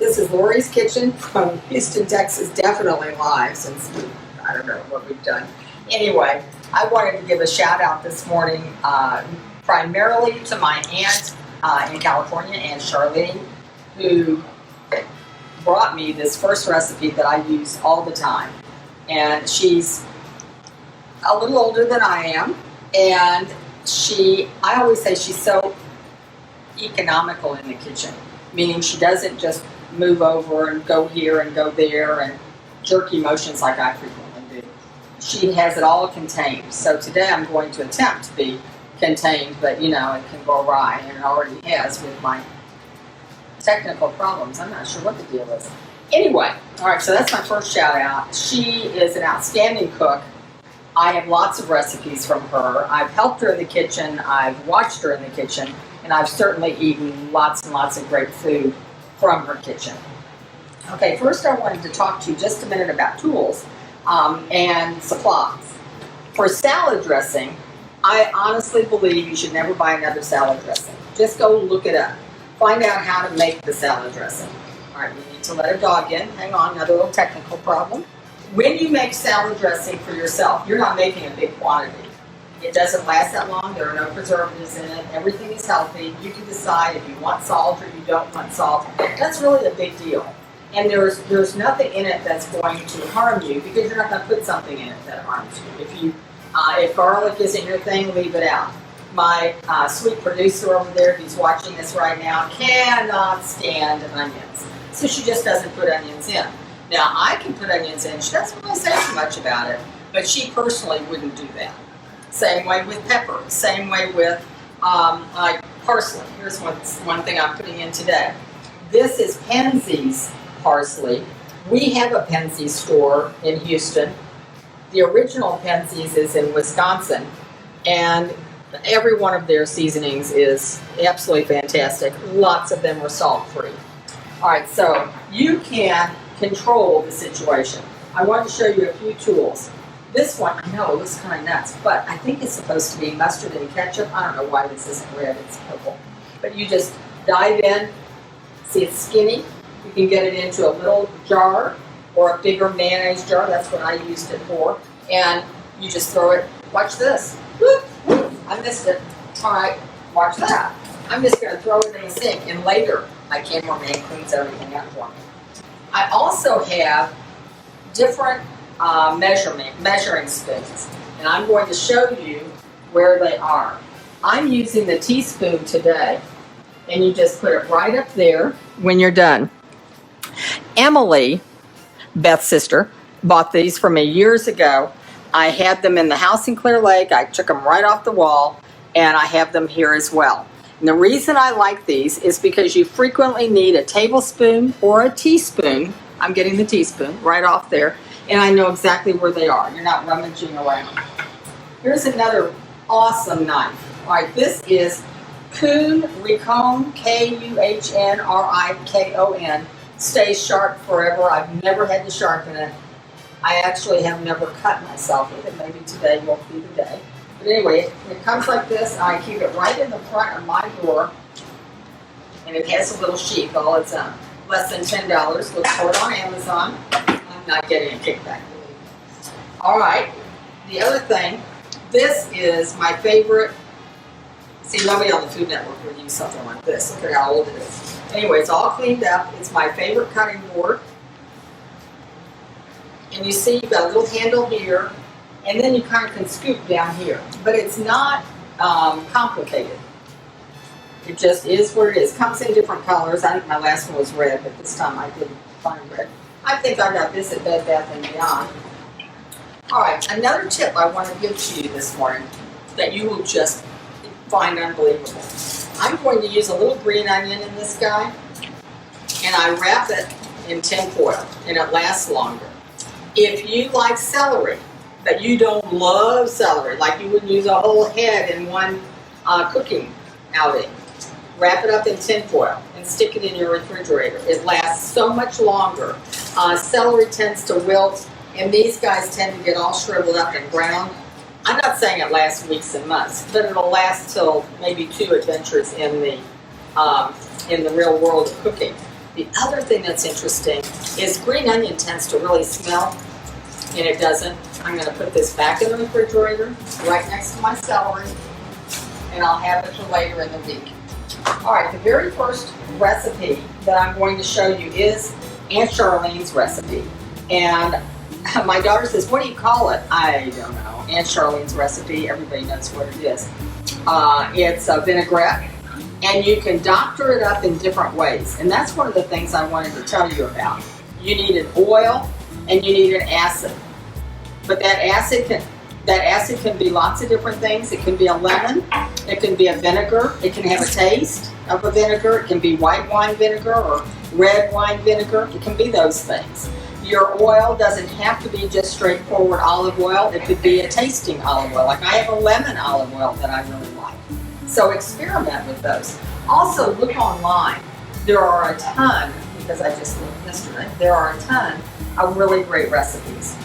This is Laurie's Kitchen from Houston, Texas, definitely live since I don't know what we've done. Anyway, I wanted to give a shout out this morning primarily to my aunt in California, Aunt Charlene, who brought me this first recipe that I use all the time. And she's a little older than I am, and I always say she's so economical in the kitchen, meaning she doesn't just move over and go here and go there and jerky motions like I frequently do. She has it all contained. So today I'm going to attempt to be contained, but you know, it can go awry, and it already has with my technical problems. I'm not sure what the deal is. Anyway, all right, so that's my first shout out. She is an outstanding cook. I have lots of recipes from her. I've helped her in the kitchen, I've watched her in the kitchen, and I've certainly eaten lots and lots of great food from her kitchen. Okay, first I wanted to talk to you just a minute about tools and supplies. For salad dressing, I honestly believe you should never buy another salad dressing. Just go look it up. Find out how to make the salad dressing. All right, you need to let a dog in. Hang on, another little technical problem. When you make salad dressing for yourself, you're not making a big quantity. It doesn't last that long. There are no preservatives in it. Everything is healthy. You can decide if you want salt or you don't want salt. That's really a big deal. And there's nothing in it that's going to harm you because you're not going to put something in it that harms you. If garlic isn't your thing, leave it out. My sweet producer over there, who's watching this right now, cannot stand onions. So she just doesn't put onions in. Now, I can put onions in. She doesn't really say too much about it, but she personally wouldn't do that. Same way with pepper. Same way with like parsley. Here's one thing I'm putting in today. This is Penzeys parsley. We have a Penzeys store in Houston. The original Penzeys is in Wisconsin, and every one of their seasonings is absolutely fantastic. Lots of them are salt-free. All right, so you can control the situation. I want to show you a few tools. This one, I know it looks kind of nuts, but I think it's supposed to be mustard and ketchup. I don't know why this isn't red, it's purple. But you just dive in. See, it's skinny. You can get it into a little jar or a bigger mayonnaise jar. That's what I used it for. And you just throw it. Watch this. Whoop, whoop. I missed it. All right, watch that. I'm just going to throw it in the sink, and later my cameraman cleans everything up for me. I also have different measuring spoons, and I'm going to show you where they are. I'm using the teaspoon today, and you just put it right up there when you're done. Emily, Beth's sister, bought these from me years ago. I had them in the house in Clear Lake. I took them right off the wall, and I have them here as well. And the reason I like these is because you frequently need a tablespoon or a teaspoon. I'm getting the teaspoon right off there, and I know exactly where they are. You're not rummaging around. Here's another awesome knife. All right, this is Kuhnrikon, Kuhnrikon. Stays sharp forever. I've never had to sharpen it. I actually have never cut myself with it. Maybe today will be the day. But anyway, it comes like this. I keep it right in the front of my drawer, and it has a little sheath all its own. Less than $10. Look for it on Amazon. I'm not getting a kickback. All right. The other thing, this is my favorite. See, nobody on the Food Network would use something like this. Look at how old it is. Anyway, it's all cleaned up. It's my favorite cutting board. And you see you've got a little handle here, and then you kind of can scoop down here. But it's not complicated. It just is what it is. Comes in different colors. I think my last one was red, but this time I didn't find red. I think I got this at Bed Bath & Beyond. All right, another tip I want to give to you this morning that you will just find unbelievable. I'm going to use a little green onion in this guy, and I wrap it in tin foil, and it lasts longer. If you like celery, but you don't love celery, like you wouldn't use a whole head in one cooking outing, wrap it up in tin foil and stick it in your refrigerator. It lasts so much longer. Celery tends to wilt, and these guys tend to get all shriveled up and brown. I'm not saying it lasts weeks and months, but it'll last till maybe 2 adventures in the real world of cooking. The other thing that's interesting is green onion tends to really smell, and it doesn't. I'm going to put this back in the refrigerator right next to my celery, and I'll have it for later in the week. All right, the very first recipe that I'm going to show you is Aunt Charlene's recipe. And my daughter says, what do you call it? I don't know. Aunt Charlene's recipe, everybody knows what it is. It's a vinaigrette, and you can doctor it up in different ways. And that's one of the things I wanted to tell you about. You need an oil and you need an acid. But that acid can be lots of different things. It can be a lemon, it can be a vinegar, it can have a taste of a vinegar, it can be white wine vinegar or red wine vinegar, it can be those things. Your oil doesn't have to be just straightforward olive oil, it could be a tasting olive oil. Like I have a lemon olive oil that I really like. So experiment with those. Also look online. There are a ton, because I just looked yesterday, there are a ton of really great recipes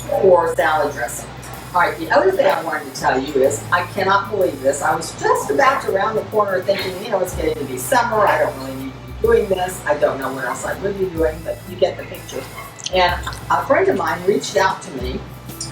for salad dressing. All right, the other thing I wanted to tell you is, I cannot believe this. I was just about to round the corner thinking, you know, it's getting to be summer. I don't really need to be doing this. I don't know what else I would be doing, but you get the picture. And a friend of mine reached out to me.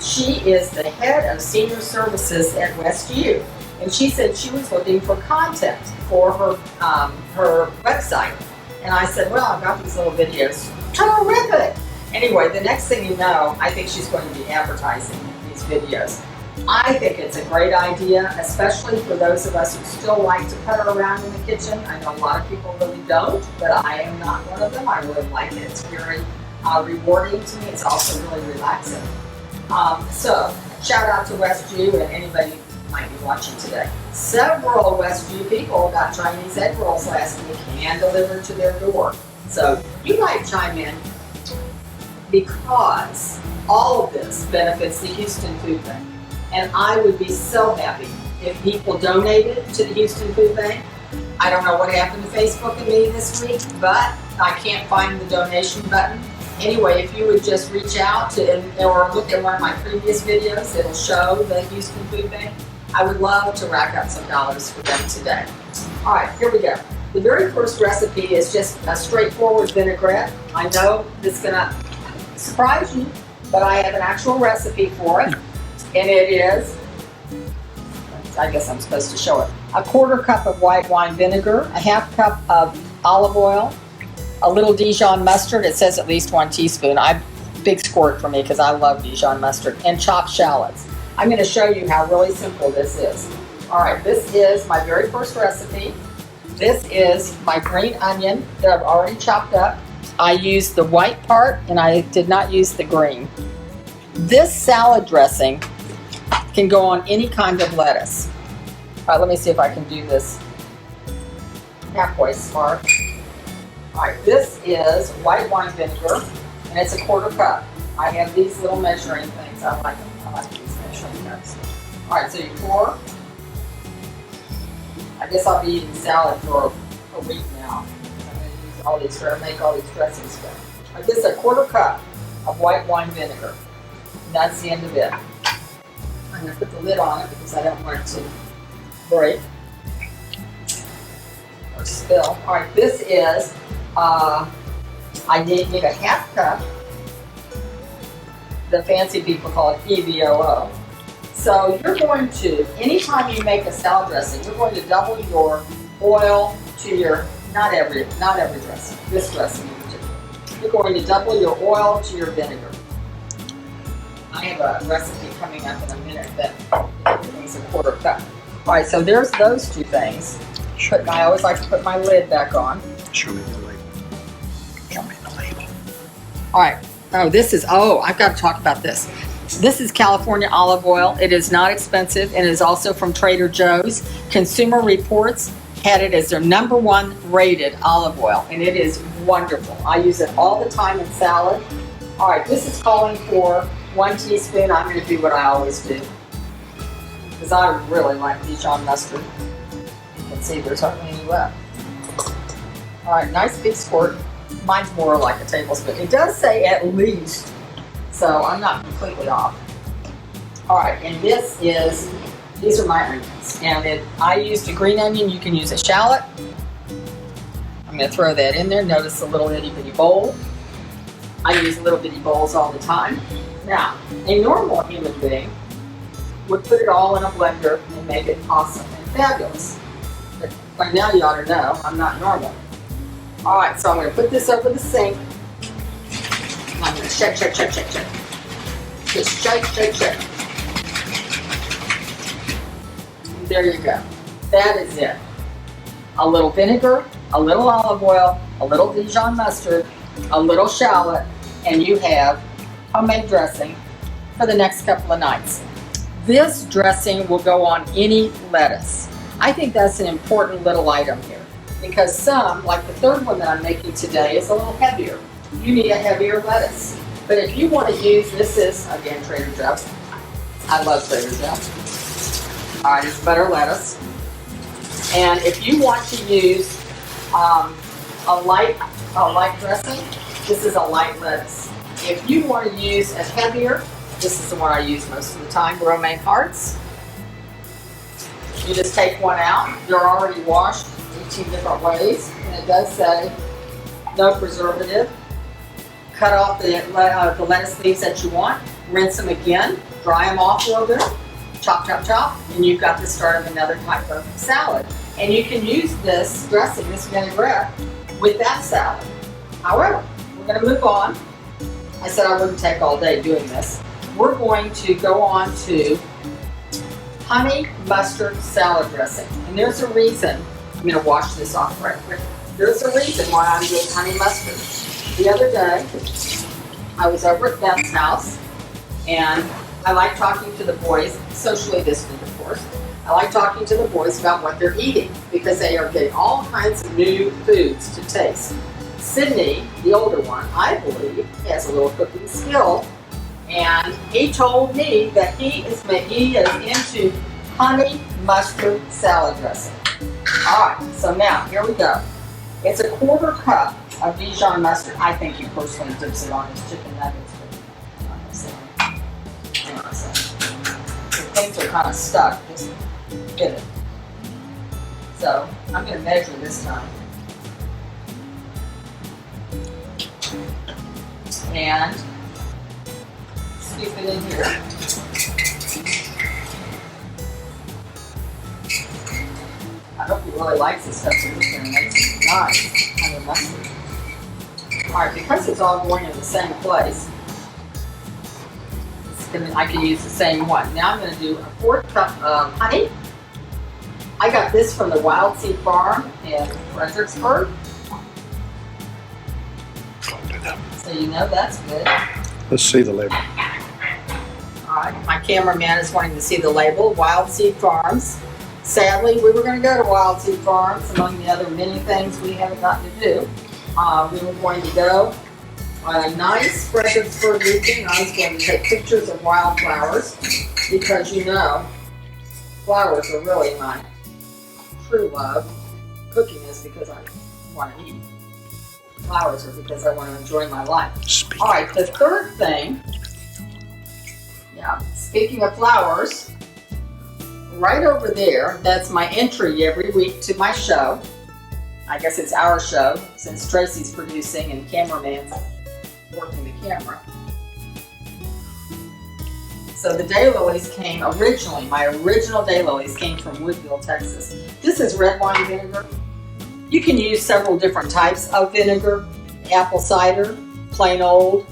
She is the head of senior services at WestU. And she said she was looking for content for her website. And I said, well, I've got these little videos. Terrific! Anyway, the next thing you know, I think she's going to be advertising these videos. I think it's a great idea, especially for those of us who still like to putter around in the kitchen. I know a lot of people really don't, but I am not one of them. I really like it. It's very rewarding to me. It's also really relaxing. So, shout out to WestU and anybody who might be watching today. Several WestU people got Chinese egg rolls last week hand delivered to their door. So, you might chime in, because all of this benefits the Houston Food Bank. And I would be so happy if people donated to the Houston Food Bank. I don't know what happened to Facebook and me this week, but I can't find the donation button. Anyway, if you would just reach out to, or look at one of my previous videos, it'll show the Houston Food Bank. I would love to rack up some dollars for them today. All right, here we go. The very first recipe is just a straightforward vinaigrette. I know this is gonna surprise you, but I have an actual recipe for it, and it is, I guess I'm supposed to show it, a 1/4 cup of white wine vinegar, a 1/2 cup of olive oil, a little Dijon mustard, it says at least 1 teaspoon, big squirt for me because I love Dijon mustard, and chopped shallots. I'm going to show you how really simple this is. All right, this is my very first recipe. This is my green onion that I've already chopped up. I used the white part and I did not use the green. This salad dressing can go on any kind of lettuce. All right, let me see if I can do this halfway smart. All right, this is white wine vinegar, and it's a 1/4 cup. I have these little measuring things. I like them. I like these measuring cups. All right, so you pour. I guess I'll be eating salad for a week now. I'm going to use all these, make all these dressings for. All right, this is a 1/4 cup of white wine vinegar. And that's the end of it. I'm going to put the lid on it because I don't want it to break or spill. All right, this is, I need a 1/2 cup. The fancy people call it EVOO. So you're going to, anytime you make a salad dressing, you're going to double your oil to your, not every dressing, this dressing in particular. You're going to double your oil to your vinegar. I have a recipe coming up in a minute that is a 1/4 cup. All right, so there's those two things. I always like to put my lid back on. Show me the label. Show me the label. All right. Oh, I've got to talk about this. This is California olive oil. It is not expensive and is also from Trader Joe's. Consumer Reports had it as their #1 rated olive oil, and it is wonderful. I use it all the time in salad. All right, this is calling for 1 teaspoon. I'm going to do what I always do, because I really like Dijon mustard. Let's see, there's hardly any left. All right, nice big squirt. Mine's more like a tablespoon. It does say at least, so I'm not completely off. All right, and these are my onions. And I used a green onion. You can use a shallot. I'm I'm going to throw that in there. Notice the little itty bitty bowl. I use little bitty bowls all the time. Now, a normal human being would put it all in a blender and make it awesome and fabulous. But by now you ought to know I'm not normal. All right, so I'm going to put this over the sink. And I'm going to shake, shake, shake, shake, shake. Just shake, shake, shake. And there you go. That is it. A little vinegar, a little olive oil, a little Dijon mustard, a little shallot, and you have homemade dressing for the next couple of nights. This dressing will go on any lettuce. I think that's an important little item here because some, like the third one that I'm making today, is a little heavier. You need a heavier lettuce. But if you want to use, this is, again, Trader Joe's. I love Trader Joe's. All right, it's butter lettuce. And if you want to use a light dressing, this is a light lettuce. If you want to use a heavier, this is the one I use most of the time, romaine hearts. You just take one out. They're already washed 18 different ways, and it does say no preservative. Cut off the lettuce leaves that you want, rinse them again, dry them off a little bit, chop, chop, chop, and you've got the start of another type of salad. And you can use this dressing, this vinaigrette, with that salad. However, we're going to move on. I said I wouldn't take all day doing this. We're going to go on to honey mustard salad dressing. And there's a reason, I'm going to wash this off right quick. There's a reason why I'm doing honey mustard. The other day, I was over at Beth's house, and I like talking to the boys, socially distant of course. I like talking to the boys about what they're eating because they are getting all kinds of new foods to taste. Sydney, the older one, I believe, has a little cooking skill, and he told me that he is into honey mustard salad dressing. All right, so now here we go. It's a 1/4 cup of Dijon mustard. I think he personally dips it on his chicken nuggets. Hang on a second. The things are kind of stuck. Just get it. So I'm going to measure this time. And scoop it in here. I hope he really likes this stuff, so we're going to make some nice honey mustard. Alright, because it's all going in the same place, I can use the same one. Now I'm going to do a 1/4 cup of honey. I got this from the Wild Seed Farm in Fredericksburg. So you know that's good. Let's see the label. Alright, my cameraman is wanting to see the label, Wild Seed Farms. Sadly, we were going to go to Wild Seed Farms, among the other many things we haven't gotten to do. We were going to go on a nice Fredericksburg weekend. I was going to take pictures of wildflowers because you know, flowers are really my true love. Cooking is because I want to eat. Flowers are because I want to enjoy my life. All right, the third thing, speaking of flowers, right over there, that's my entry every week to my show. I guess it's our show since Tracy's producing and the cameraman's working the camera. So the daylilies came originally, my original daylilies came from Woodville, Texas. This is red wine vinegar. You can use several different types of vinegar, apple cider, plain old,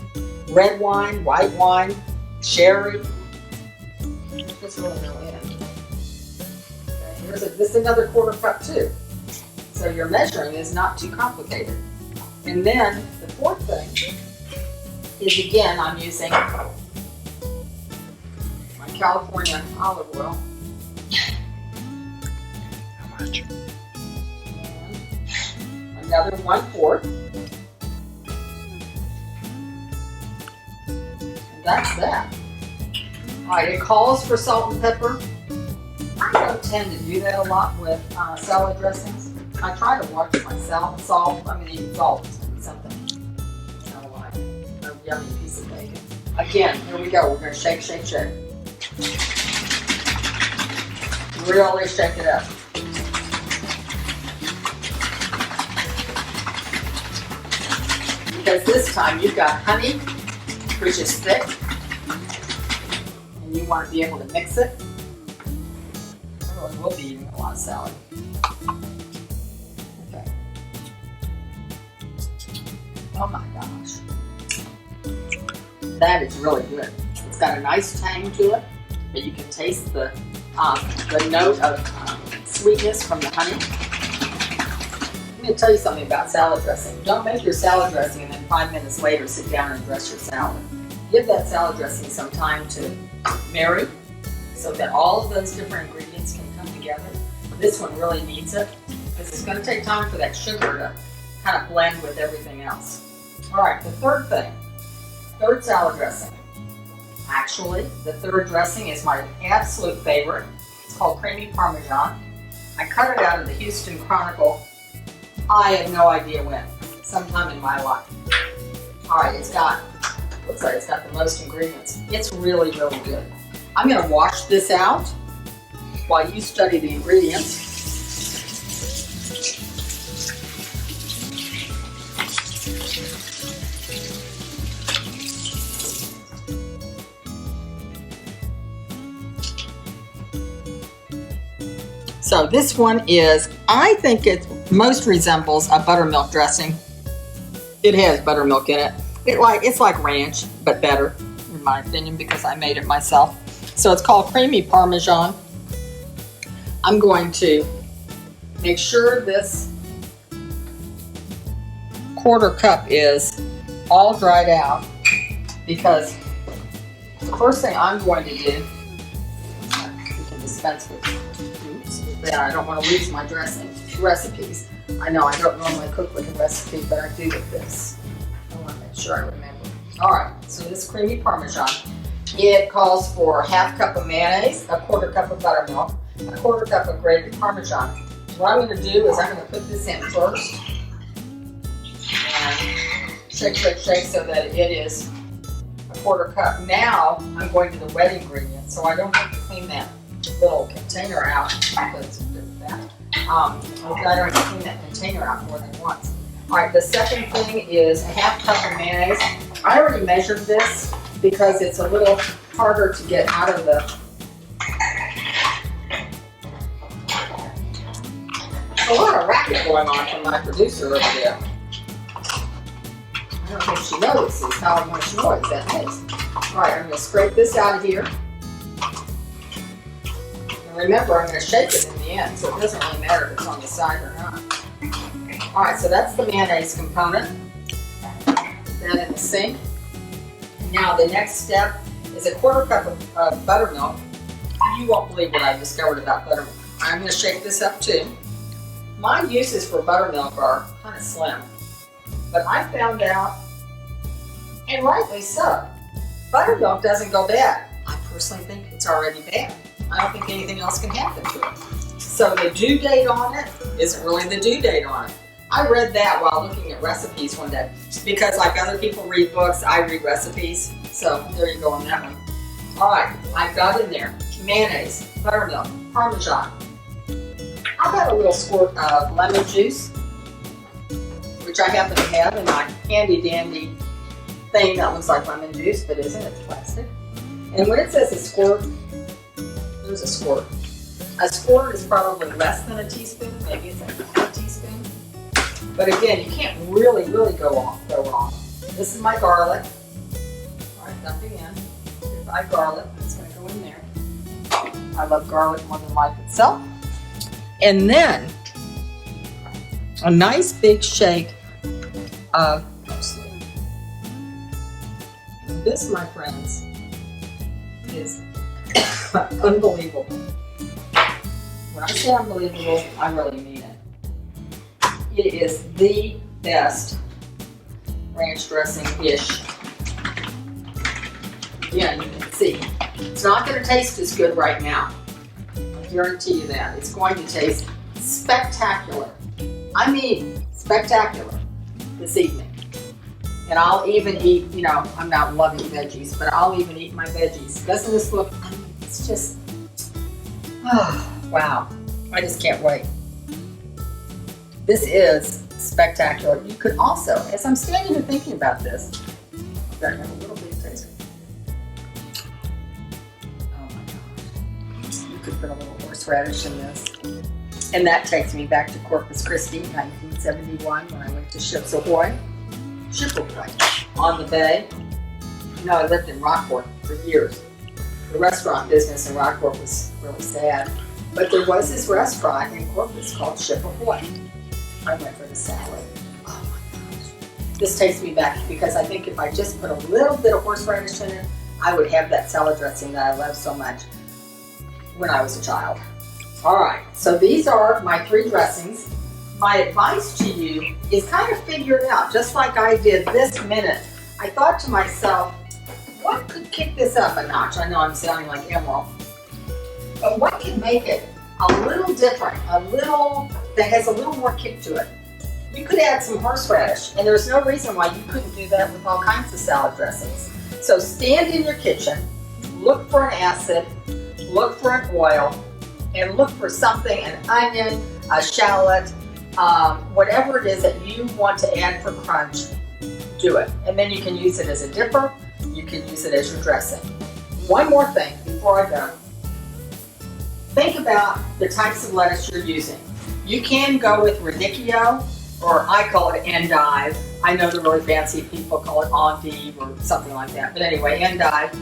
red wine, white wine, sherry. Just a little in. Okay, this is another 1/4 cup too. So your measuring is not too complicated. And then the fourth thing is, again, I'm using my California olive oil. How much? And another 1/4. And that's that. All right, it calls for salt and pepper. I don't tend to do that a lot with salad dressings. I try to watch myself. Salt, I mean, even salt is going to be something. You know, like a yummy piece of bacon. Again, here we go. We're going to shake, shake, shake. Really shake it up. because this time you've got honey, which is thick, and you want to be able to mix it. I really will be eating a lot of salad. Okay. Oh my gosh. That is really good. It's got a nice tang to it, but you can taste the note of sweetness from the honey. I'm going to tell you something about salad dressing. Don't make your salad dressing and then 5 minutes later sit down and dress your salad. Give that salad dressing some time to marry so that all of those different ingredients can come together. This one really needs it because it's going to take time for that sugar to kind of blend with everything else. All right, the third salad dressing. Actually, the third dressing is my absolute favorite. It's called creamy Parmesan. I cut it out of the Houston Chronicle. I have no idea when. Sometime in my life. All right, looks like it's got the most ingredients. It's really, really good. I'm going to wash this out while you study the ingredients. So this one is, I think it most resembles a buttermilk dressing. It has buttermilk in it. It's like ranch, but better, in my opinion, because I made it myself. So it's called creamy Parmesan. I'm going to make sure this quarter cup is all dried out, because the first thing I'm going to do, we can dispense with it. Yeah, I don't want to lose my recipes. I know I don't normally cook with a recipe, but I do with this. I want to make sure I remember. All right, so this creamy Parmesan, it calls for a half cup of mayonnaise, a quarter cup of buttermilk, a quarter cup of grated Parmesan. What I'm going to do is I'm going to put this in first and shake, shake, shake so that it is a quarter cup. Now I'm going to the wet ingredients, so I don't have to clean that little container out because of that. I don't have to clean that container out more than once. All right, the second thing is a half cup of mayonnaise. I already measured this because it's a little harder to get out of the. A lot of racket going on from my producer over there. I don't think she notices how much noise that makes. All right, I'm going to scrape this out of here. Remember, I'm going to shake it in the end, so it doesn't really matter if it's on the side or not. All right, so that's the mayonnaise component. Put that in the sink. Now the next step is a quarter cup of buttermilk. You won't believe what I discovered about buttermilk. I'm going to shake this up too. My uses for buttermilk are kind of slim, but I found out, and rightly so, buttermilk doesn't go bad. I personally think it's already bad. I don't think anything else can happen to it. So the due date on it isn't really the due date on it. I read that while looking at recipes one day. Because like other people read books, I read recipes. So there you go on that one. All right, I've got in there mayonnaise, buttermilk, Parmesan. I've got a little squirt of lemon juice, which I happen to have in my handy dandy thing that looks like lemon juice, but isn't. It's plastic. And when it says a squirt, there's a squirt. A squirt is probably less than a teaspoon, maybe it's a teaspoon. But again, you can't really go wrong. This is my garlic. All right, dumping in. My garlic, it's going to go in there. I love garlic more than life itself. And then a nice big shake of parsley. This, my friends, is unbelievable. When I say unbelievable, I really mean it. It is the best ranch dressing-ish. Yeah, you can see. It's not going to taste as good right now. I guarantee you that. It's going to taste spectacular. I mean, spectacular this evening. And I'll even eat, I'm not loving veggies, but I'll even eat my veggies. Doesn't this look, it's just, wow. I just can't wait. This is spectacular. You could also, as I'm standing here thinking about this, I'm going to have a little bit of taste. Oh my gosh. You could put a little horseradish in this. And that takes me back to Corpus Christi, 1971, when I went to Ship's Ahoy on the bay. You know, I lived in Rockport for years. The restaurant business in Rockport was really sad. But there was this restaurant in Corpus called Ship Ahoy. I went for the salad. Oh my gosh. This takes me back because I think if I just put a little bit of horseradish in it, I would have that salad dressing that I love so much when I was a child. All right, so these are my 3 dressings. My advice to you is kind of figure it out, just like I did this minute. I thought to myself, what could kick this up a notch? I know I'm sounding like Emerald, but what can make it a little different, that has a little more kick to it? You could add some horseradish, and there's no reason why you couldn't do that with all kinds of salad dressings. So stand in your kitchen, look for an acid, look for an oil, and look for something, an onion, a shallot, whatever it is that you want to add for crunch, do it. And then you can use it as a dipper, you can use it as your dressing. One more thing before I go. Think about the types of lettuce you're using. You can go with radicchio, or I call it endive. I know the really fancy people call it endive or something like that, but anyway, endive.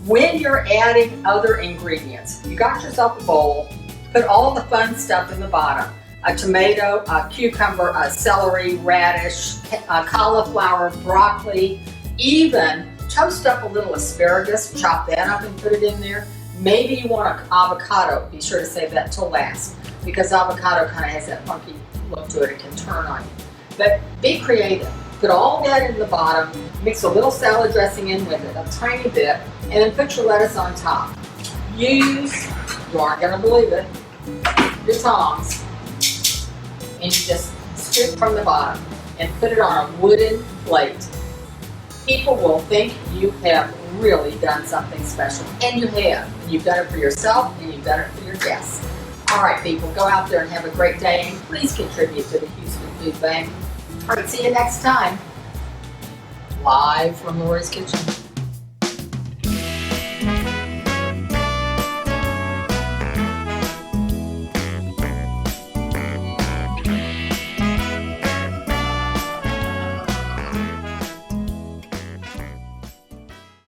When you're adding other ingredients, you got yourself a bowl, put all the fun stuff in the bottom. A tomato, a cucumber, a celery, radish, cauliflower, broccoli, even toast up a little asparagus, chop that up and put it in there. Maybe you want an avocado, be sure to save that till last, because avocado kind of has that funky look to it, it can turn on you. But be creative. Put all that in the bottom, mix a little salad dressing in with it, a tiny bit, and then put your lettuce on top. Use, you aren't gonna believe it, your tongs, and you just scoop from the bottom and put it on a wooden plate. People will think you have really done something special, and you have. You've done it for yourself, and you've done it for your guests. All right, people, go out there and have a great day, and please contribute to the Houston Food Bank. All right, see you next time. Live from Laurie's Kitchen.